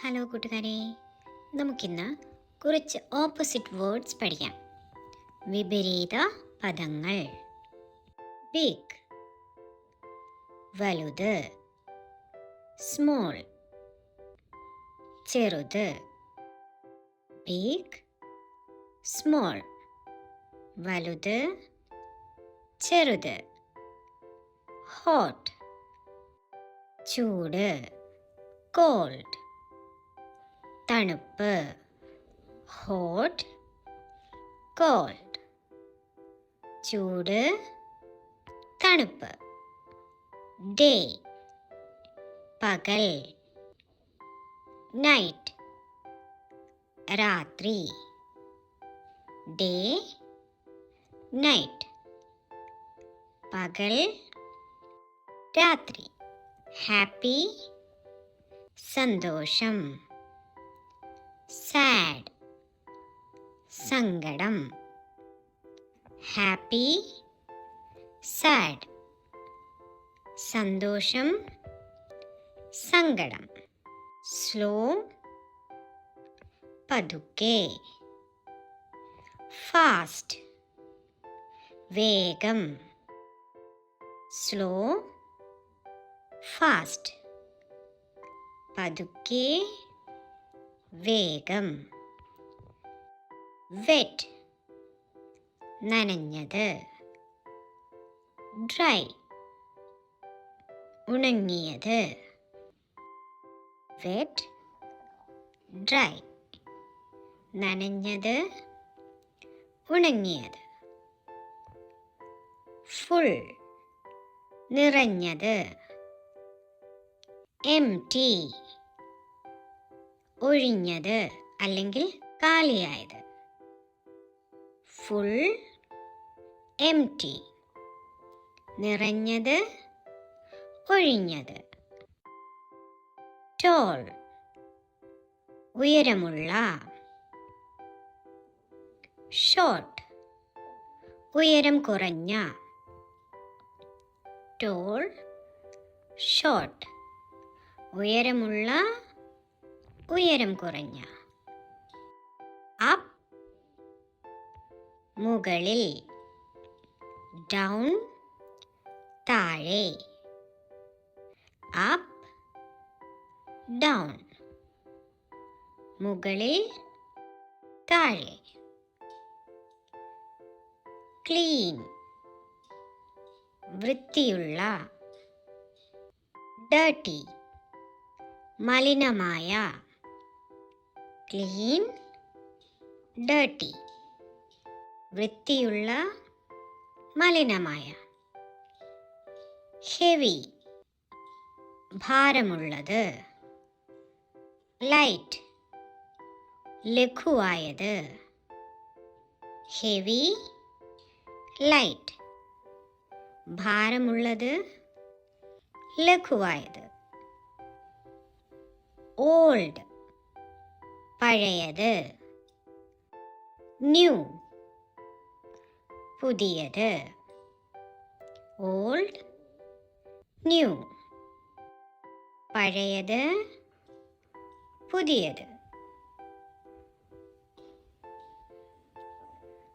Hello കൂട്ടുകാരെ, നമുക്കിന്ന് കുറച്ച് ഓപ്പോസിറ്റ് വേർഡ്സ് പഠിക്കാം. വിപരീത പദങ്ങൾ. ബിഗ് വലുത്, സ്മോൾ ചെറുത്. ബിഗ് സ്മോൾ വലുത് ചെറുത്. ഹോട്ട് ചൂട്, കോൾഡ് തണുപ്പ്. ഹോട്ട് കോൾഡ് ചൂട് തണുപ്പ്. ഡേ പകൽ, നൈറ്റ് രാത്രി. ഡേ നൈറ്റ് പകൽ രാത്രി. ഹാപ്പി സന്തോഷം, സാഡ് സങ്കടം. ഹാപ്പി സാഡ് സന്തോഷം സങ്കടം. സ്ലോ പതുക്കെ. ഫാസ്റ്റ് വേഗം. സ്ലോ ഫാസ്റ്റ് പതുക്കെ വേഗം. വെറ്റ് നനഞ്ഞത്. ഡ്രൈ ഉണങ്ങിയത്. വെറ്റ് ഡ്രൈ നനഞ്ഞത് ഉണങ്ങിയത്. ഫുൾ നിറഞ്ഞത്. എംപ്റ്റി ഒഴിഞ്ഞത് അല്ലെങ്കിൽ കാലിയായത്. ഫുൾ എംപ്റ്റി നിറഞ്ഞത് ഒഴിഞ്ഞത്. ടോൾ ഉയരമുള്ള. ഷോർട്ട് ഉയരം കുറഞ്ഞ. ടോൾ ഷോർട്ട് ഉയരമുള്ള ഉയരം കുറഞ്ഞ. അപ്പ് മുകളിൽ. ഡൗൺ താഴെ. അപ്പ് ഡൗൺ മുകളിൽ താഴെ. ക്ലീൻ വൃത്തിയുള്ള. ഡർട്ടി മലിനമായ. ക്ലീൻ ഡർട്ടി വൃത്തിയുള്ള മലിനമായ. ഹെവി ഭാരമുള്ളത്. ലൈറ്റ് ലഘുവായത്. ഹെവി ലൈറ്റ് ഭാരമുള്ളത് ലഘുവായത്. ഓൾഡ് പഴയത്. ന്യൂ പുതിയത്. ഓൾഡ് ന്യൂ പഴയത് പുതിയത്.